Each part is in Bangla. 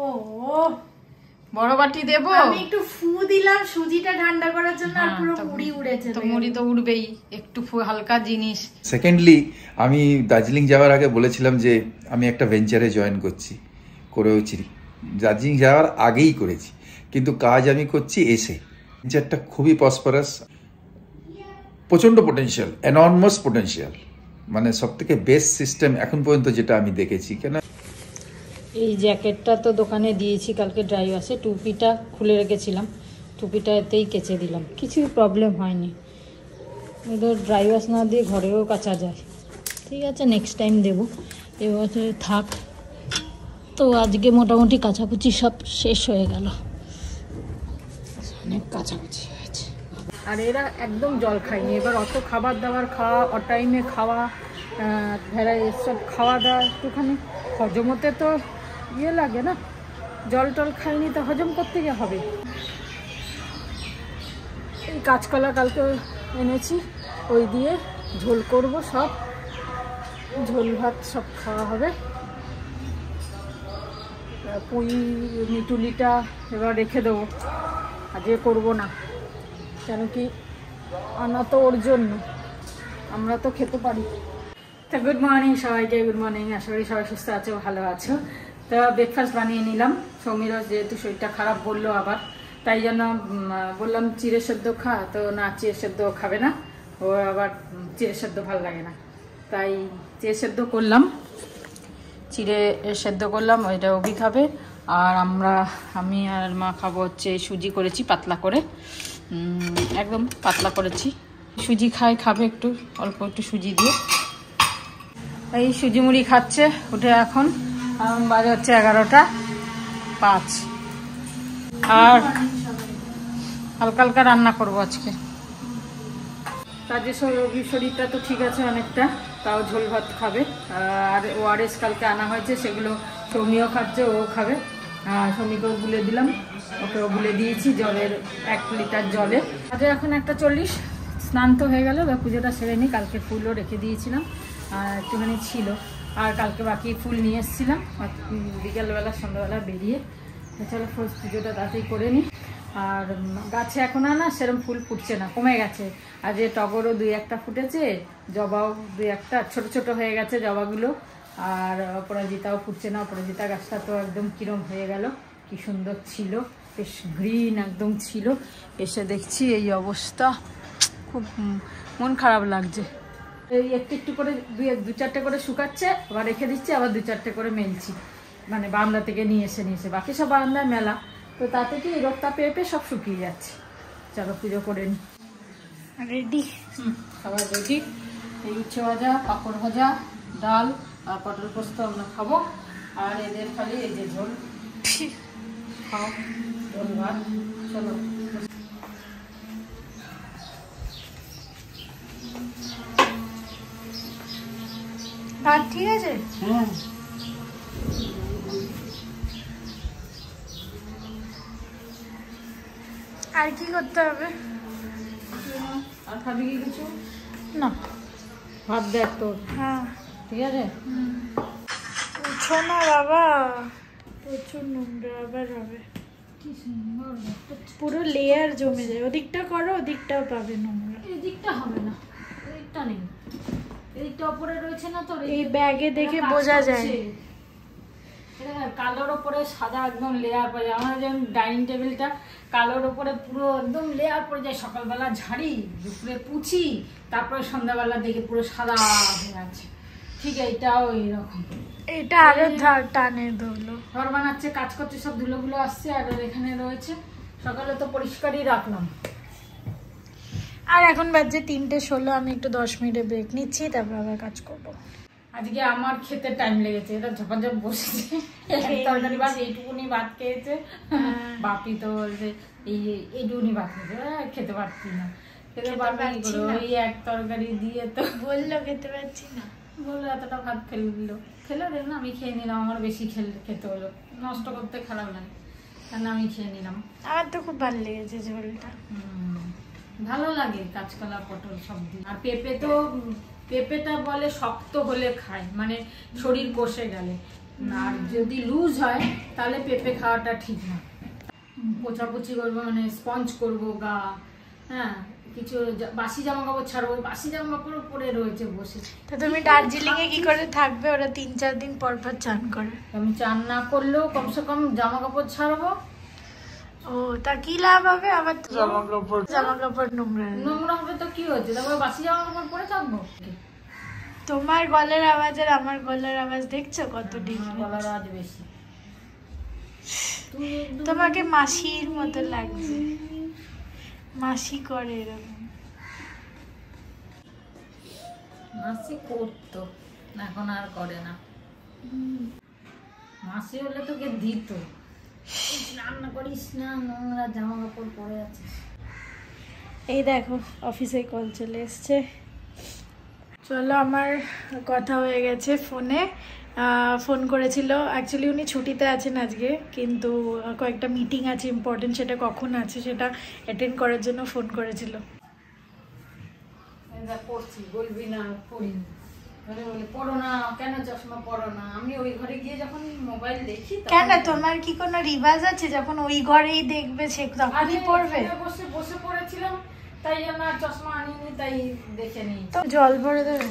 ও বড় বাটি দেবো। আমি একটু ফু দিলাম সুজিটা ঠান্ডা করার জন্য, আর পুরো মুড়ি উড়েছে। তো মুড়ি তো উড়বেই, একটু হালকা জিনিস। সেকেন্ডলি, আমি দার্জিলিং যাওয়ার আগে বলেছিলাম যে আমি একটা ভেঞ্চারে জয়েন করেওছি। দার্জিলিং যাওয়ার আগেই করেছি, কিন্তু কাজ আমি করছি এসে। ভেঞ্চারটা খুবই প্রসপারাস, প্রচণ্ড পোটেনশিয়াল, এনর্মাস পোটেনশিয়াল, মানে সব থেকে বেস্ট সিস্টেম এখন পর্যন্ত যেটা আমি দেখেছি। কেন এই জ্যাকেটটা তো দোকানে দিয়েছি কালকে ড্রাই ওয়াশে, টুপিটা খুলে রেখেছিলাম, টুপিটা এতেই কেচে দিলাম, কিছু প্রবলেম হয়নি। এদের ড্রাই ওয়াশ না দিয়ে ঘরেও কাচা যায়। ঠিক আছে, নেক্সট টাইম দেবো, এবছরে থাক। তো আজকে মোটামুটি কাচাকুচি সব শেষ হয়ে গেল, অনেক কাচাকুচি হয়েছে। আর এরা একদম জল খায়নি এবার, অত খাবার দাবার খাওয়া, অটাইমে খাওয়া, ভেড়া এসব খাওয়া দাওয়া একটুখানি হজম হতে তো ইয়ে লাগে না, জল টল খাইনি তো হজম করতে গিয়ে হবে। এই কাঁচকলা কালকে এনেছি, ওই দিয়ে ঝোল করব, সব ঝোল ভাত সব খাওয়া হবে। পুঁই মিটুলিটা এবার রেখে দেবো, আজকে করবো না, কেন কি আনা তো ওর জন্য, আমরা তো খেতে পারি। তা গুড মর্নিং সবাইকে, গুড মর্নিং। আশা করি সবাই সুস্থ আছো, ভালো আছো। তো ব্রেকফাস্ট বানিয়ে নিলাম। সৌমিরও যেহেতু শরীরটা খারাপ বললো আবার, তাই জন্য বললাম চিড়ে সেদ্ধ খা, তো না চিড়ে সেদ্ধ খাবে না, ও আবার চিড়ে সেদ্ধ ভালো লাগে না, তাই চিড়ে সেদ্ধ করলাম, চিড়ে সেদ্ধ করলাম, ওইটা অভি খাবে। আর আমি আর মা খাবো হচ্ছে সুজি করেছি পাতলা করে, একদম পাতলা করেছি। সুজি খাবে একটু, অল্প একটু সুজি দিয়ে। এই সুজি মুড়ি খাচ্ছে উঠে, এখন বাজে হচ্ছে 11:05। আর হালকা হালকা রান্না করবো আজকে। তাদের শরীরটা তো ঠিক আছে অনেকটা, তাও ঝোল ভাত খাবে। আর ওআরএস কালকে আনা হয়েছে, সেগুলো সৌমিও খাচ্ছে, ও খাবে। সৌমিকেও গুলে দিলাম, ওকেও গুলে দিয়েছি জলের 1 লিটার জলে। আজকে এখন 1:40, স্নান তো হয়ে গেল, পুজোটা সেরে নিই। কালকে ফুলও রেখে দিয়েছিলাম, একটুখানি ছিল, আর কালকে বাকি ফুল নিয়ে এসেছিলাম বিকেলবেলা সন্ধ্যাবেলা বেরিয়ে। চলো পুজোটা তাড়াতাড়ি করে নিই। আর গাছে এখন না সেরকম ফুল ফুটছে না, কমে গেছে। আর যে টগরও 2-1টা ফুটেছে, জবাও 2-1টা ছোট ছোট হয়ে গেছে জবাগুলো। আর অপরাজিতাও ফুটছে না, অপরাজিতা গাছটা তো একদম কিরম হয়ে গেল, কি সুন্দর ছিল, বেশ গ্রিন একদম ছিল, এসে দেখছি এই অবস্থা, খুব মন খারাপ লাগছে। এই একটু একটু করে 2-4টে করে শুকাচ্ছে, আবার রেখে দিচ্ছি, আবার 2-4টে করে মেলছি, মানে বারান্দা থেকে নিয়ে এসে বাকি সব বারান্দায় মেলা, তো তাতে কি রোদটা পেয়ে সব শুকিয়ে যাচ্ছে। চলো পুজো করে নি। রেডি, খাবার রেডি। এই উচ্ছে ভাজা, পাঁপড় ভাজা, ডাল আর পটল পোস্ত আমরা খাবো। আর এদের খালি এই যে ঝোল খাও, ঝোল ভাত। চলো ভাত ঠিক আছে? হ্যাঁ। আর কি করতে হবে? আর খাবি কি কিছু না, ভাত দেখ তোর। হ্যাঁ ঠিক আছে, উঠো না বাবা, প্রচুর নোংরা আবার হবে। কি সুন্দর, পুরো লেয়ার জমে যায়। ওদিকটা করো, ওদিকটাও পাবে নোংরা। এদিকটা হবে না, এদিকটা নেই, এদিকটা উপরে রয়েছে না তোর, এই ব্যাগে দেখে বোঝা যায়। কালোর ওপরে সাদা একদম লেয়ার পড়ে যায়। আমার যেমন ডাইনিং টেবিলটা কালোর ওপরে পুরো একদম লেয়ার পড়ে যায়, সকালবেলা ঝাড়ি, দুপুরে পুছি, তারপরে সন্ধ্যাবেলা দেখে পুরো সাদা হয়ে আছে। ঠিক এইটাও এইরকম, এটা আরো টানে ধুলো। ঘর বানাচ্ছে, কাজ করছে, সব ধুলোগুলো আসছে, আর এখানে রয়েছে। সকালে তো পরিষ্কারই রাখলাম। আর এখন বাজে 3:16, আমি একটু 10 মিনিটের ব্রেক নিচ্ছি, তারপর আবার কাজ করবো। আজকে আমার খেতে টাইম লেগেছে, এটা ঝপাঝপ বসেছে, তরকারি ভাত এইটুকুনি ভাত খেয়েছে, বাপি তো বলছে এইটুকুনি ভাত খেয়েছে, খেতে পারছি না, খেতে পারবি কি করে, ওই এক তরকারি দিয়ে তো বললো খেতে পারছি না, বললো এতটা ভাত খেলে দিল, খেলে দেখ না, আমি খেয়ে নিলাম, আমার বেশি খেতে হলো, নষ্ট করতে খারাপ লাগে, কারণ আমি খেয়ে নিলাম। আমার তো খুব ভালো লেগেছে ঝোলটা, ভালো লাগে কাঁচকলা পটল সব দিয়ে। আর পেঁপে তো, পেঁপেটা বলে শক্ত হলে খায়, মানে শরীর কষে গেলে, আর যদি লুজ হয় তাহলে পেঁপে খাওয়াটা ঠিক না। পোছাপুছি করবো, মানে স্পঞ্জ করবো গা, হ্যাঁ, কিছু বাসি জামা কাপড় ছাড়বো, বাসি জামা কাপড় পরে রয়েছে বসে। তো তুমি দার্জিলিং এ কি করে থাকবে? ওরা 3-4 দিন পর পর চান করে। আমি চান না করলেও কমসে কম জামা কাপড় ছাড়বো। ও, তা কি লাভ হবে? আবার জামা কাপড় নোংরা হবে তো কি হচ্ছে, তারপরে বাসি জামা কাপড় পরে থাকবো। তোমার গলার আওয়াজ আর আমার গলার আওয়াজ দেখছো কত ডিফারেন্স? গলার আওয়াজ বেশি। তোমাকে মাসির মতো লাগছে, মাসি করে এরকম। মাসি করতো, এখন আর করে না। মাসি হলে তোকে দিত, রান্না করিস না, নোংরা জামা কাপড় পরে আছিস। এই দেখো অফিসে কল চলে এসছে। চলো, আমার কথা হয়ে গেছে ফোনে। ফোন করেছিল, অ্যাকচুয়ালি উনি ছুটিতে আছেন আজকে, কিন্তু কয়েকটা মিটিং আছে ইম্পর্টেন্ট, সেটা কখন আছে সেটা অ্যাটেন্ড করার জন্য ফোন করেছিল। পড়ছি, বলবি না পড়িনি, বলে পড়ো না কেন, চশমা পড়ো না। আমি ওই ঘরে গিয়ে যখন মোবাইল দেখি, কেন তোমার কি কোনো রিবাজ আছে যখন ওই ঘরেই দেখবে সে তখনই পড়বে? বসে বসে পড়েছিলাম, তাই জন্য আর চশমা আনিনি, তাই দেখে নিই। তো জল ভরে দেবে।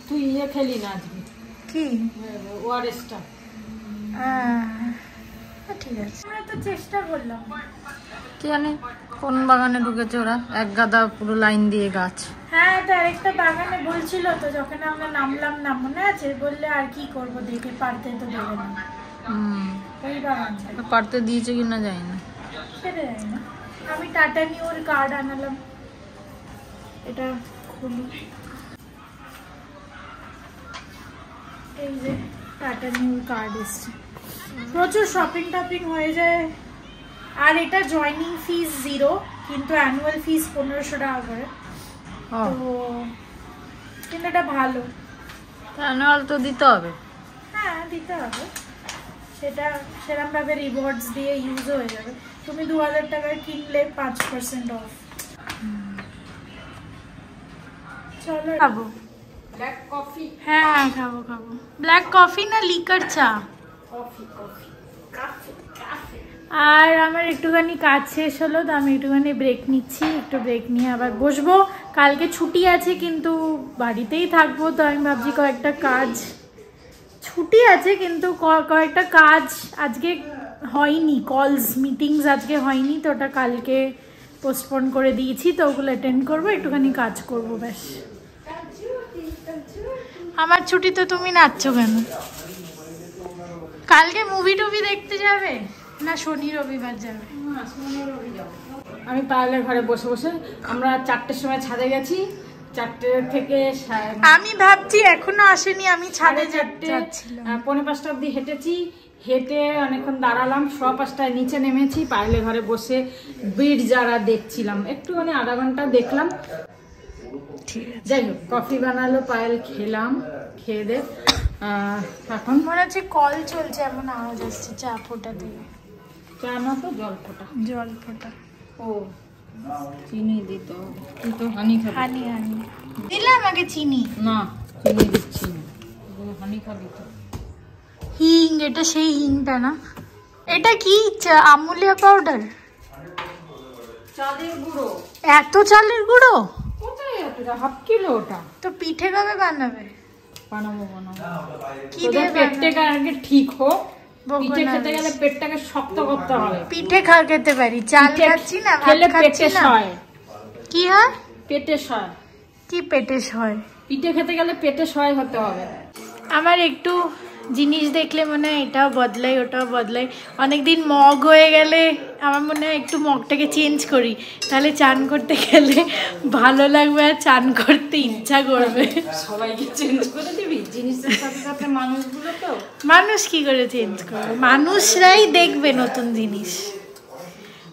তুই ইয়ে খেলি না আজকে? কি? ওআরএসটা। ঠিক আছে, আমরা তো চেষ্টা করলাম। কি জানি কোন বাগানে ঢুকেছে ওরা, এক গাদা পুরো লাইন দিয়ে গাছ। হ্যাঁ, তো আরেকটা বাগানে বলছিল তো, যখন আমরা নামলাম না, মনে আছে? বললে আর কি করবো, দেখে পারতে তো দেবে না। ওই বাগান পারতে দিয়েছে কিনা জানি না, সেটা জানি না। আমি টাটা নিউর কার্ড আনালাম, এটা খুলি। এই যে টাটা নিউর কার্ড এসছে, প্রচুর শপিং টপিং হয়ে যায়। আর এটা জয়নিং ফিস 0, কিন্তু অ্যানুয়াল ফিস 1500 টাকা করে। তো কিন্তু এটা ভালো, অ্যানুয়াল তো দিতে হবে। হ্যাঁ, দিতে হবে। সেটা সেরকমভাবে রিওয়ার্ডস দিয়ে ইউজ হয়ে যাবে। তুমি 2000 টাকার কিনলে 5% অফ। চলো খাবো ব্ল্যাক কফি। হ্যাঁ, খাবো। ব্ল্যাক কফি না লিকার চা? কফি। আর আমার একটুখানি কাজ শেষ হলো, তো আমি একটুখানি ব্রেক নিচ্ছি। একটু ব্রেক নিয়ে আবার বসবো। কালকে ছুটি আছে, কিন্তু বাড়িতেই থাকবো, তো আমি ভাবছি কয়েকটা কাজ, ছুটি আছে কিন্তু কয়েকটা কাজ আজকে হয়নি, কলস মিটিংস আজকে হয়নি, তো ওটা কালকে পোস্টপোন করে দিয়েছি। তো ওগুলো অ্যাটেন্ড করবো, একটুখানি কাজ করবো, ব্যাস। আমার ছুটি তো তুমি নাচছো কেন? কালকে মুভি টুভি দেখতে যাবে না শনি রবিবার যাবে? আমি পায়েলের ঘরে বসে বসে, আমরা 4টের সময় ছাদে গেছি, 4টে থেকে আমি ভাবছি এখনো আসেনি, আমি ছাদে যাচ্ছিলাম। 4:45 অব্দি হেঁটেছি, হেঁটে অনেকক্ষণ দাঁড়ালাম, 5:15টায় নিচে নেমেছি, পায়েলের ঘরে বসে বিট যারা দেখছিলাম, একটুখানি আধা ঘন্টা দেখলাম। যাই হোক, কফি বানালো পায়েল, খেলাম, খেয়ে দে এখন মনে হচ্ছে কল চলছে, এমন আওয়াজ আসছে। চা ফোটা দিয়ে, চা না তো জল ফোটা। ও, চিনি দিতে হবে, তুই তো হানি খাবি। হানি দিলাম আগে চিনি। না, চিনি দিচ্ছি না, হানি খাবি তো। হিং, এটা সেই হিংটা না? এটা কি আমুলিয়া পাউডার? চালের গুঁড়ো। এত চালের গুঁড়ো? কোথায় এতটা? হাফ কিলো ওটা। তো পিঠে কবে বানাবে? বানাবো। কি দিয়ে পেটটাকে আগে ঠিক হোক, পিঠে খেতে গেলে পেটটাকে শক্ত করতে হবে। পিঠে খেতে পারি, চাল খাচ্ছি না, ভাত খেলে খাচ্ছি পেটে না। সয়। কি হয়? পেটে সয়। কি পেটে সয়? পিঠে খেতে গেলে পেটে সয় হতে হবে। আমার একটু জিনিস দেখলে মনে হয় এটাও বদলাই ওটাও বদলাই। অনেকদিন মগ হয়ে গেলে আমার মনে হয় একটু মগটাকে চেঞ্জ করি, তাহলে চান করতে গেলে ভালো লাগবে আর চান করতে ইচ্ছা করবে। সবাইকে চেঞ্জ করে দিবি জিনিসের সাথে সাথে? মানুষগুলো তো, মানুষ কি করে চেঞ্জ করবে? মানুষরাই দেখবে নতুন জিনিস।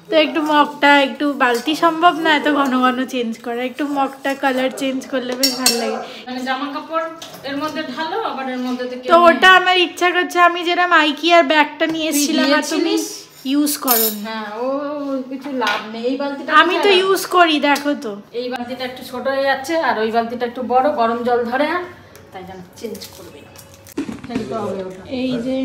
তো একটু মগটা, একটু বালতি সম্ভব না এত ঘন ঘন চেঞ্জ করা, একটু মগটা কালার চেঞ্জ করলে বেশ ভালো লাগে। মানে জামা কাপড় এর মধ্যে ঢালো, আবার এর মধ্যে তো ওটা আমার ইচ্ছা করছে, আমি যেরকম আইকিয়ার ব্যাগটা নিয়ে এসেছিলাম আর তুমি ইউজ করো। হ্যাঁ, ও কিছু লাভ নেই। এই বালতিটা আমি তো ইউজ করি, দেখো তো। এই বালতিটা একটু ছোট হয়ে যাচ্ছে, আর ওই বালতিটা একটু বড়, গরম জল ধরে, আর তাই জন্য চেঞ্জ করবে। খেলতে হবে ওটা। এই যে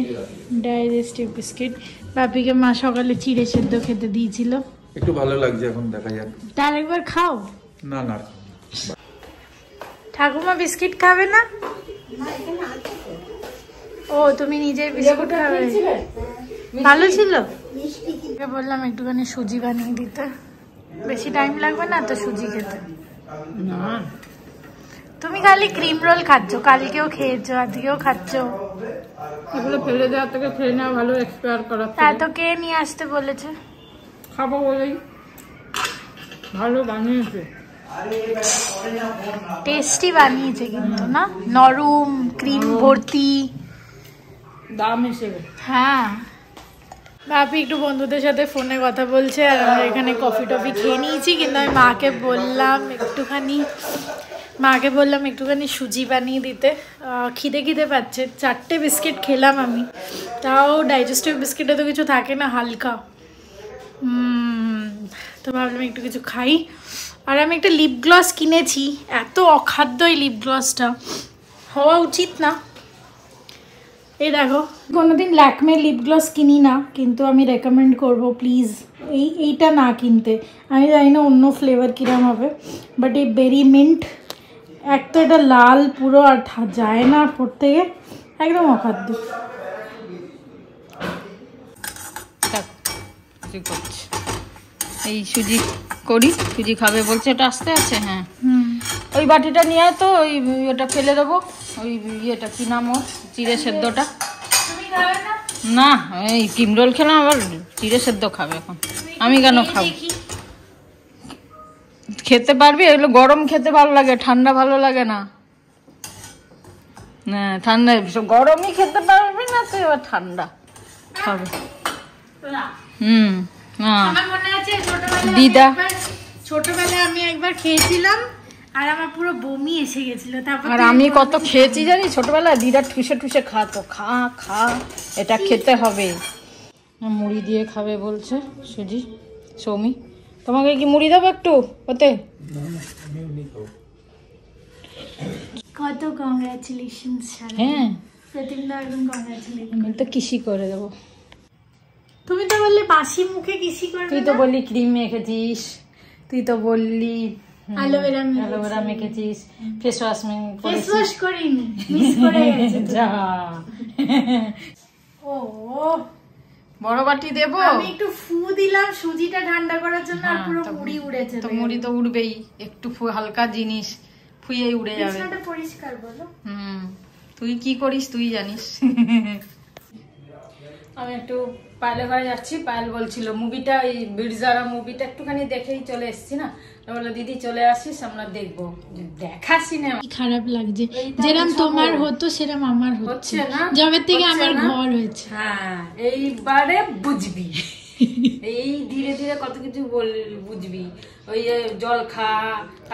ডাইজেস্টিভ বিস্কিট, বাপিকে মা সকালে চিড়ে সেদ্ধ খেতে দিয়েছিল, একটু ভালো লাগছে এখন, দেখা যাক। তার একবার খাও। না না, ঠাকুমা বিস্কিট খাবে না? ও তুমি নিজে বিস্কুট খাবে? ভালো ছিল। বললাম একটুখানি সুজি বানিয়ে দিতে, বেশি টাইম লাগবে না তো সুজি খেতে। না তুমি খালি ক্রিম রোল খাচ্ছ, কালকেও খেয়েছো, আজকেও খাচ্ছ। এগুলো ফেলে দেওয়ার থেকে খেয়ে নেওয়া ভালো, এক্সপায়ার করা। তা তো কে নিয়ে আসতে বলেছে? খাবো বলেই। ভালো বানিয়েছে, টেস্টি বানিয়েছে কিন্তু না, নরম ক্রিম ভর্তি, দাম হিসেবে। হ্যাঁ। বাপি একটু বন্ধুদের সাথে ফোনে কথা বলছে আর আমরা এখানে কফি টফি খেয়ে নিয়েছি, কিন্তু আমি মাকে বললাম একটুখানি সুজি বানিয়ে দিতে। খিদে পাচ্ছে, 4টে বিস্কিট খেলাম আমি, তাও ডাইজেস্টিভ বিস্কিটে তো কিছু থাকে না, হালকা। তো ভাবলাম একটু কিছু খাই। আর আমি একটা লিপ গ্লস কিনেছি, এত অখাদ্য এই লিপ গ্লসটা, হওয়া উচিত না। এই দেখো, কোনোদিন ল্যাকমে লিপ গ্লস কিনি না, কিন্তু আমি রেকমেন্ড করব প্লিজ এইটা না কিনতে। আমি জানি না অন্য ফ্লেভার কিরম হবে, বাট এই বেরি মিন্ট, এক তো এটা লাল পুরো, আর যায় না পড়তে গিয়ে, একদম অখাদ্য। এই সুজি করি, সুজি খাবে বলছে, এটা আসতে আছে। হ্যাঁ, ওই বাটিটা নিয়ে তো ওই ওটা ফেলে দেবো, ওই ইয়েটা কি নাম ওর, চিড়ে সেদ্ধটা। না, এই ক্রিম রোল খেলাম, আবার চিড়ে সেদ্ধ খাবে এখন। আমি কেন খাবো? খেতে পারবি? এগুলো গরম খেতে ভালো লাগে, ঠান্ডা ভালো লাগে না। না ঠান্ডা, গরমই খেতে পারবি না তো, এবার ঠান্ডা খাবে। আমার মনে আছে দিদা ছোটবেলায় আমি একবার খেয়েছিলাম আর আমার পুরো বমি এসে গেছিল। তারপর আর আমি কত খেয়েছি জানি ছোটবেলায়, দিদা ঠুসে খাতো, খা এটা খেতে হবে। মুড়ি দিয়ে খাবে বলছে সুজি। সৌমি, তোমাকে কি মুড়ি দেবো একটু ওতে? কত কংগ্রাচুলেশনস। হ্যাঁ, প্রতিমদা একদম কংগ্রাচুলেশন। আমি তো কিসি করে দেবো। তুমি তো বললে বাসি মুখে কিসি করবে। তুই তো বললি ক্রিম মেখেছিস, তুই তো বললি অ্যালোভেরা মেখেছিস, ফেস ওয়াশ ফেস ওয়াশ করিনি, মিস করে গেছে। যা ও বড় বাটি দেবো। আমি একটু ফু দিলাম সুজিটা ঠান্ডা করার জন্য, আর পুরো মুড়ি উড়েছে। তো মুড়ি তো উড়বেই, একটু হালকা জিনিস ফুয়েই উড়ে যাবে। বিছানাটা পরিষ্কার বলো। তুই কি করিস তুই জানিস। আমি একটু পায়েলের ঘরে যাচ্ছি, পায়েল বলছিল মুভিটা, এই বিরজারা মুভিটা একটুখানি দেখেই চলে এসছি না, বললো দিদি চলে আসিস, আমরা দেখবো। দেখা সিনেমা খারাপ লাগছে, যেরকম তোমার হতো সেরকম আমার হচ্ছে না, যবে থেকে আমার ঘর হয়েছে। হ্যাঁ, এইবারে বুঝবি। এই ধীরে ধীরে কত কিছু বুঝবি। ওই জল খা,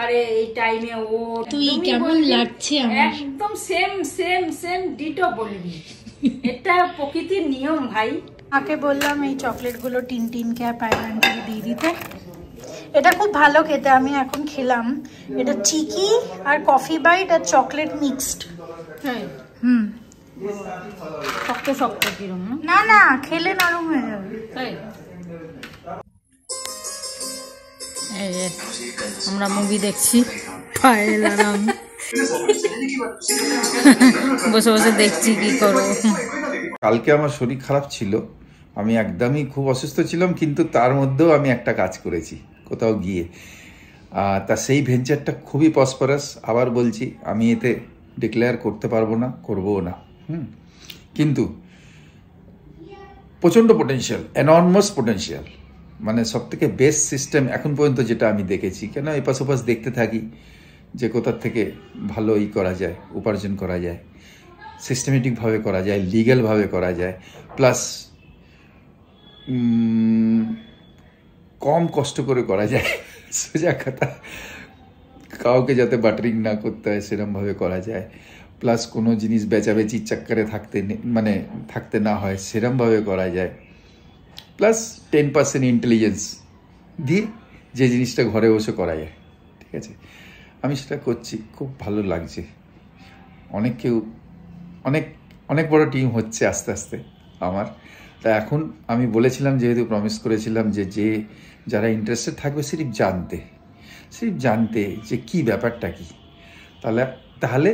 আরে এই টাইমে ও তুই কেমন লাগছে আমার, একদম সেম সেম সেম ডিটো বলবি। এটা প্রকৃতির নিয়ম ভাই। মাকে বললাম এই চকলেটগুলো টিন ক্যাপ আইল্যান্ডে দিয়ে দিতে। এটা খুব ভালো খেতে, আমি এখন খেলাম। এটা চিকি আর কফি বাইট আর চকলেট মিক্সড। হ্যাঁ, শক্ত শক্ত কিরম না না, খেলে নরম হয়ে যাবে। তাই আমরা মুভি দেখছি, পায়েল আর আমি বসে বসে দেখছি কি করবো। কালকে আমার শরীর খারাপ ছিল, আমি একদমই খুব অসুস্থ ছিলাম, কিন্তু তার মধ্যেও আমি একটা কাজ করেছি কোথাও গিয়ে। তা সেই ভেঞ্চারটা খুবই প্রসপারাস। আবার বলছি, আমি এতে ডিক্লেয়ার করতে পারবো না, করবও না। কিন্তু প্রচণ্ড পোটেনশিয়াল, এনর্মাস পোটেনশিয়াল, মানে সব থেকে বেস্ট সিস্টেম এখন পর্যন্ত যেটা আমি দেখেছি। কেন এপাশ ওপাশ দেখতে থাকি যে কোথার থেকে ভালো করা যায়, উপার্জন করা যায়, সিস্টেমেটিকভাবে করা যায়, লিগ্যালভাবে করা যায়, প্লাস কম কষ্ট করে করা যায়। সোজা কথা, কাউকে যাতে বাটারিং না করতে হয় সেরমভাবে করা যায়, প্লাস কোনো জিনিস বেচাবেচি চাক্কারে থাকতে না হয় সেরমভাবে করা যায়, প্লাস 10% ইন্টেলিজেন্স দিয়ে যে জিনিসটা ঘরে বসে করা যায়। ঠিক আছে, আমি সেটা করছি, খুব ভালো লাগছে। অনেক অনেক বড় টিম হচ্ছে আস্তে আস্তে আমার। তা এখন আমি বলেছিলাম, যেহেতু প্রমিস করেছিলাম যে যারা ইন্টারেস্টেড থাকবে সিরিফ জানতে যে কি ব্যাপারটা কি, তাহলে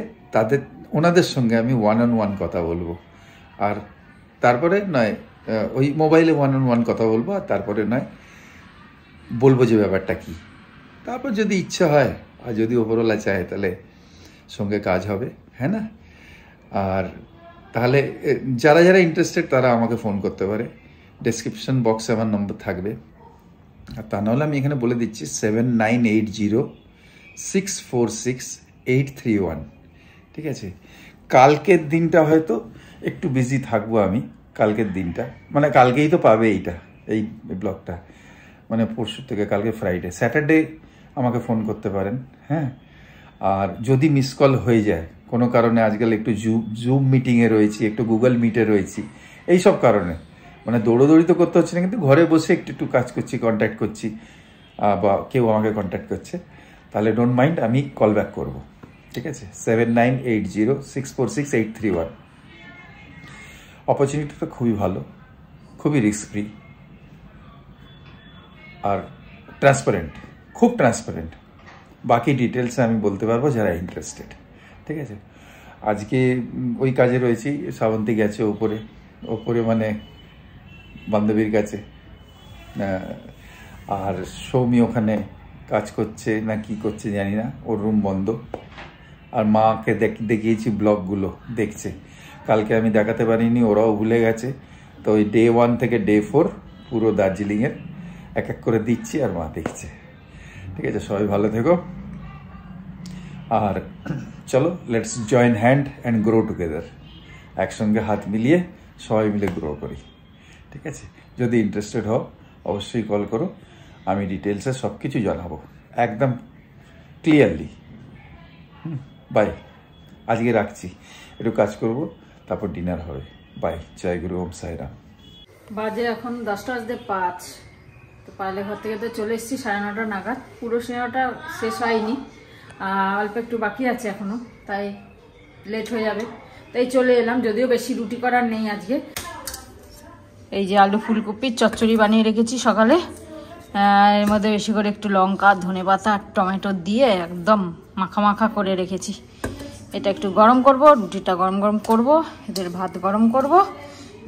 ওনাদের সঙ্গে আমি 1-on-1 কথা বলবো। আর তারপরে নয় ওই মোবাইলে 1-on-1 কথা বলবো, আর তারপরে নয় বলবো যে ব্যাপারটা কি। তারপর যদি ইচ্ছা হয় আর যদি ওপরওয়ালা চায় তাহলে সঙ্গে কাজ হবে, হ্যাঁ না? আর তাহলে যারা যারা ইন্টারেস্টেড তারা আমাকে ফোন করতে পারে, ডেসক্রিপশন বক্সে আমার নম্বর থাকবে। আর তা নাহলে আমি এখানে বলে দিচ্ছি 7980646831। ঠিক আছে? কালকের দিনটা হয়তো একটু বিজি থাকবো আমি, কালকের দিনটা মানে কালকেই তো পাবে এই ব্লগটা, মানে পরশু থেকে কালকে ফ্রাইডে, স্যাটারডে আমাকে ফোন করতে পারেন, হ্যাঁ। আর যদি মিস কল হয়ে যায় কোনো কারণে, আজকাল একটু জুম মিটিংয়ে রয়েছি, একটু গুগল মিটে রয়েছি, এই সব কারণে মানে দৌড়োদৌড়ি তো করতে হচ্ছে না, কিন্তু ঘরে বসে একটু কাজ করছি, কন্ট্যাক্ট করছি বা কেউ আমাকে কন্ট্যাক্ট করছে, তাহলে ডোন্ট মাইন্ড, আমি কল ব্যাক করবো। ঠিক আছে? 7980646831। অপরচুনিটিটা খুবই ভালো, খুবই রিস্ক ফ্রি আর ট্রান্সপারেন্ট, খুব ট্রান্সপারেন্ট। বাকি ডিটেলসে আমি বলতে পারবো যারা ইন্টারেস্টেড। ঠিক আছে? আজকে ওই কাজে রয়েছি, শ্রাবন্তী গেছে ওপরে মানে বান্ধবীর কাছে, আর সৌমি ওখানে কাজ করছে না কি করছে জানি না, ওর রুম বন্ধ। আর মাকে দেখিয়েছি ব্লগগুলো, দেখছে। কালকে আমি দেখাতে পারিনি, ওরাও ভুলে গেছে। তো ওই ডে 1 থেকে ডে 4 পুরো দার্জিলিংয়ের এক এক করে দিচ্ছি, আর মা দেখছে। ঠিক আছে? সবাই ভালো থেকো, আর চলো let's join hand and grow together. একসঙ্গে হাত মিলিয়ে সবাই মিলে গ্রো করি। ঠিক আছে? যদি ইন্টারেস্টেড হও অবশ্যই কল করো, আমি ডিটেলসে সব কিছু জানাবো একদম ক্লিয়ারলি। বাই, আজকে রাখছি, একটু কাজ করব, তারপর ডিনার হবে। বাই, জয় গুরু, ওম সাইরাম। বাজে এখন 10:05। তো পারলে ঘর থেকে তো চলে এসেছি 9:30 নাগাদ। পুরো সিনেমাটা শেষ হয়নি, অল্প একটু বাকি আছে এখনো, তাই লেট হয়ে যাবে, তাই চলে এলাম। যদিও বেশি রুটি করার নেই আজকে। এই যে আলু ফুলকপির চচ্চড়ি বানিয়ে রেখেছি সকালে, এর মধ্যে বেশি করে একটু লঙ্কা, ধনেপাতা আর টমেটো দিয়ে একদম মাখা মাখা করে রেখেছি। এটা একটু গরম করব, রুটিটা গরম গরম করব, এদের ভাত গরম করব,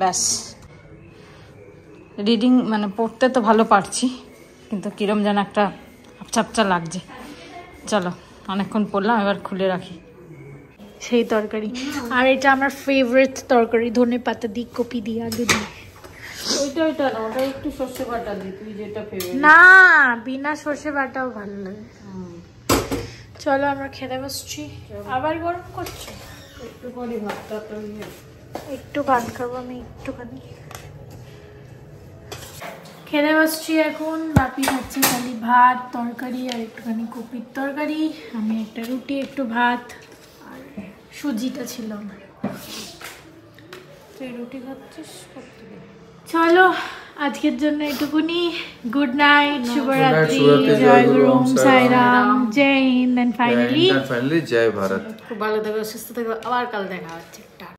ব্যাস। রিডিং মানে পড়তে তো ভালো পারছি, কিন্তু কিরম যেন একটা আপচা লাগছে। চলো, অনেকক্ষণ পড়লাম, এবার খুলে রাখি। সেই তরকারি, আর এটা আমার ফেভারিট তরকারি, ধনেপাতা দিয়ে, কপি দিয়ে, আলু দিয়ে। ওইটা না, ওটা একটু সর্ষে বাটা দিই, তুই যেটা ফেভারিট। না, বিনা সর্ষে বাটাও ভালো লাগে। চলো আমরা খেতে বসছি। আবার গরম করছো? একটু করে ভাতটা তো একটু ভাত খাবো আমি, একটুখানি খেতে বসছি এখন। বাপি খাচ্ছে খালি ভাত, তরকারি আর একটুখানি কপির তরকারি, আমি একটা রুটি, একটু ভাত, আর সুজিটা ছিল আমার। তুই রুটি খাচ্ছিস? চলো আজকের জন্য এটুকুনি। গুড নাইট, শুভরাত্রি, জয় গুরু, ওম সাইরাম, জয় হিন্দ, এন্ড ফাইনালি জয় ভারত। খুব ভালো থেকো, সুস্থ থেকো, আবার কাল দেখা হচ্ছে।